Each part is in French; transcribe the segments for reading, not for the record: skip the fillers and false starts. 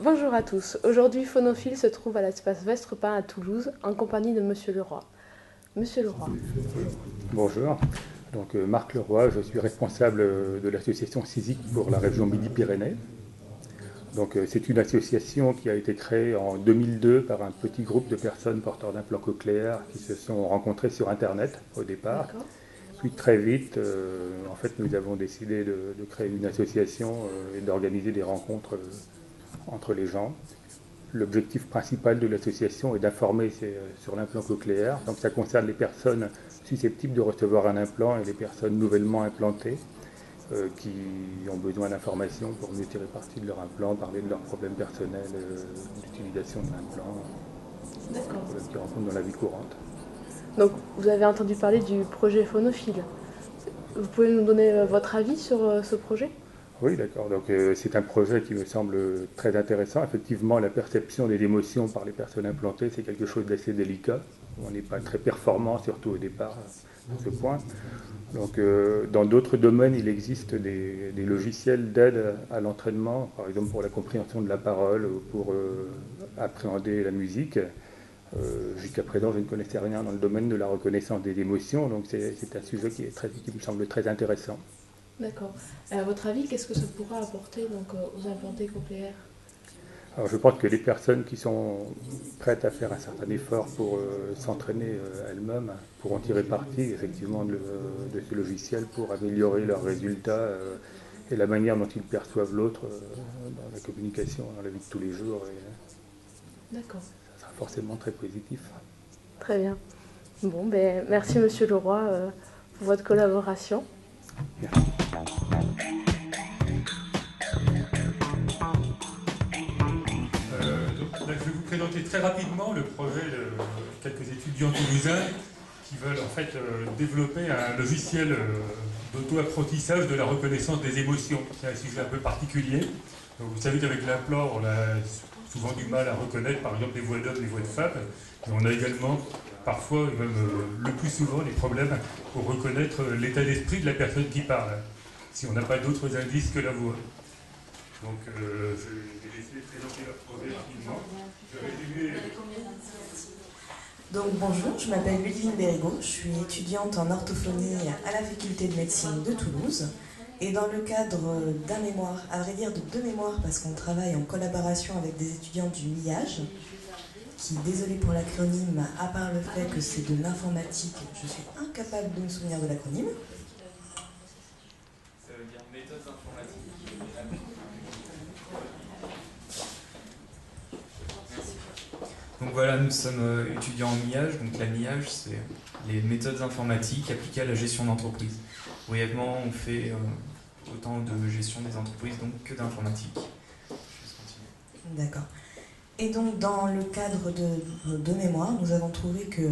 Bonjour à tous. Aujourd'hui, Phonophile se trouve à l'espace Vestrepain à Toulouse, en compagnie de Monsieur Leroy. Monsieur Leroy. Bonjour, donc Marc Leroy, je suis responsable de l'association CISIC pour la région Midi-Pyrénées. Donc c'est une association qui a été créée en 2002 par un petit groupe de personnes porteurs d'implants cochléaires qui se sont rencontrés sur Internet au départ. Puis très vite, en fait, nous avons décidé de créer une association et d'organiser des rencontres entre les gens. L'objectif principal de l'association est d'informer sur l'implant cochléaire. Donc ça concerne les personnes susceptibles de recevoir un implant et les personnes nouvellement implantées qui ont besoin d'informations pour mieux tirer parti de leur implant, parler de leurs problèmes personnels d'utilisation de l'implant, problèmes qu'ils rencontrent dans la vie courante. Donc, vous avez entendu parler du projet Phonophile. Vous pouvez nous donner votre avis sur ce projet ? Oui, d'accord. Donc c'est un projet qui me semble très intéressant. Effectivement, la perception des émotions par les personnes implantées, c'est quelque chose d'assez délicat. On n'est pas très performant, surtout au départ, à ce point. Donc dans d'autres domaines, il existe des logiciels d'aide à l'entraînement, par exemple pour la compréhension de la parole ou pour appréhender la musique. Jusqu'à présent, je ne connaissais rien dans le domaine de la reconnaissance des émotions, donc c'est un sujet qui me semble très intéressant. D'accord. À votre avis, qu'est-ce que ça pourra apporter donc, aux implantés cochléaires ? Alors je pense que les personnes qui sont prêtes à faire un certain effort pour s'entraîner elles-mêmes pourront tirer parti effectivement de ce logiciel pour améliorer leurs résultats et la manière dont ils perçoivent l'autre dans la communication, dans la vie de tous les jours. D'accord. Ça sera forcément très positif. Très bien. Bon, ben, merci Monsieur Leroy pour votre collaboration. Merci. Je vais vous présenter très rapidement le projet de quelques étudiants toulousains qui veulent en fait développer un logiciel d'auto-apprentissage de la reconnaissance des émotions. C'est un sujet un peu particulier. Donc, vous savez qu'avec l'implant, on a souvent du mal à reconnaître par exemple les voix d'hommes, les voix de femmes. Et on a également parfois, et même le plus souvent, des problèmes pour reconnaître l'état d'esprit de la personne qui parle, si on n'a pas d'autres indices que la voix. Donc, je vais laisser présenter leur projet rapidement. Donc bonjour, je m'appelle Ludivine Bérigaud, je suis étudiante en orthophonie à la faculté de médecine de Toulouse. Et dans le cadre d'un mémoire, à vrai dire de deux mémoires, parce qu'on travaille en collaboration avec des étudiants du MIAGE, qui, désolé pour l'acronyme, à part le fait que c'est de l'informatique, je suis incapable de me souvenir de l'acronyme. Ça veut dire méthode informatique. Donc voilà, nous sommes étudiants en MIAGE. Donc la MIAGE, c'est les méthodes informatiques appliquées à la gestion d'entreprise. Brièvement, on fait autant de gestion des entreprises donc, que d'informatique. D'accord. Et donc dans le cadre de nos deux mémoires, nous avons trouvé que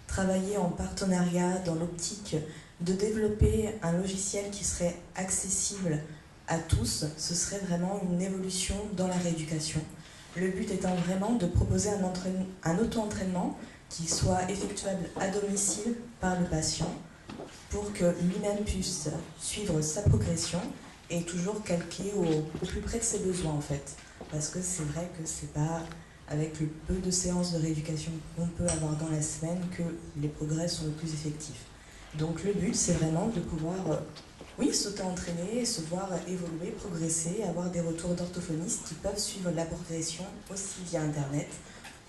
travailler en partenariat dans l'optique de développer un logiciel qui serait accessible à tous, ce serait vraiment une évolution dans la rééducation. Le but étant vraiment de proposer un auto-entraînement qui soit effectuable à domicile par le patient pour que lui-même puisse suivre sa progression et toujours calquer au plus près de ses besoins en fait. Parce que c'est vrai que c'est pas avec le peu de séances de rééducation qu'on peut avoir dans la semaine que les progrès sont le plus effectifs. Donc le but c'est vraiment de pouvoir s'auto-entraîner, se voir évoluer, progresser, avoir des retours d'orthophonistes qui peuvent suivre la progression aussi via Internet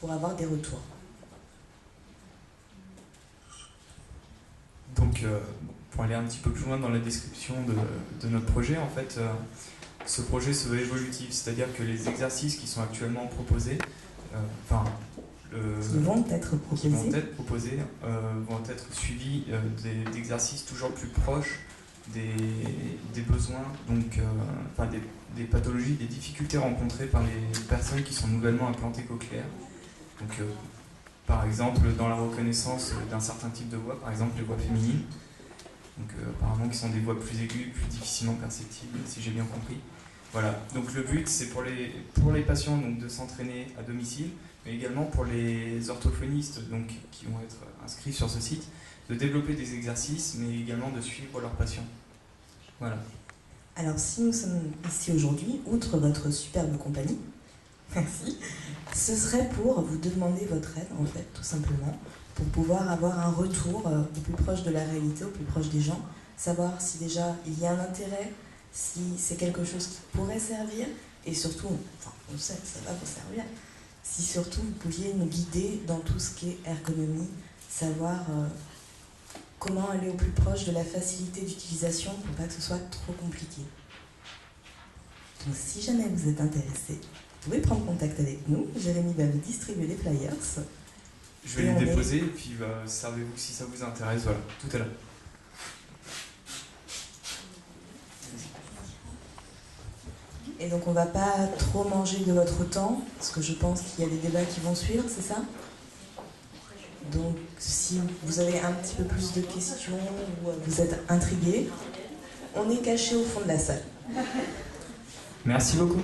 pour avoir des retours. Donc, pour aller un petit peu plus loin dans la description de notre projet, en fait, ce projet se veut évolutif, c'est-à-dire que les exercices qui sont actuellement proposés, qui vont être proposés vont être suivis d'exercices toujours plus proches des besoins, donc des pathologies, des difficultés rencontrées par les personnes qui sont nouvellement implantées cochléaires. Donc, par exemple, dans la reconnaissance d'un certain type de voix, par exemple les voix féminines, donc apparemment qui sont des voix plus aiguës, plus difficilement perceptibles, si j'ai bien compris. Voilà. Donc le but, c'est pour les patients donc, de s'entraîner à domicile, mais également pour les orthophonistes donc, qui vont être inscrits sur ce site, de développer des exercices, mais également de suivre leurs patients. Voilà. Alors si nous sommes ici aujourd'hui, outre votre superbe compagnie, Merci. Ce serait pour vous demander votre aide, en fait, tout simplement, pour pouvoir avoir un retour au plus proche de la réalité, au plus proche des gens, savoir si déjà il y a un intérêt, si c'est quelque chose qui pourrait servir, et surtout, enfin, on sait que ça va vous servir, si surtout vous pouviez nous guider dans tout ce qui est ergonomie, savoir comment aller au plus proche de la facilité d'utilisation pour pas que ce soit trop compliqué. Donc si jamais vous êtes intéressé, vous pouvez prendre contact avec nous. Jérémy va vous distribuer les flyers. Je vais les déposer et puis servez-vous si ça vous intéresse. Voilà, tout est là. Et donc on va pas trop manger de votre temps, parce que je pense qu'il y a des débats qui vont suivre, c'est ça? Donc si vous avez un petit peu plus de questions ou vous êtes intrigué, on est caché au fond de la salle. Merci beaucoup.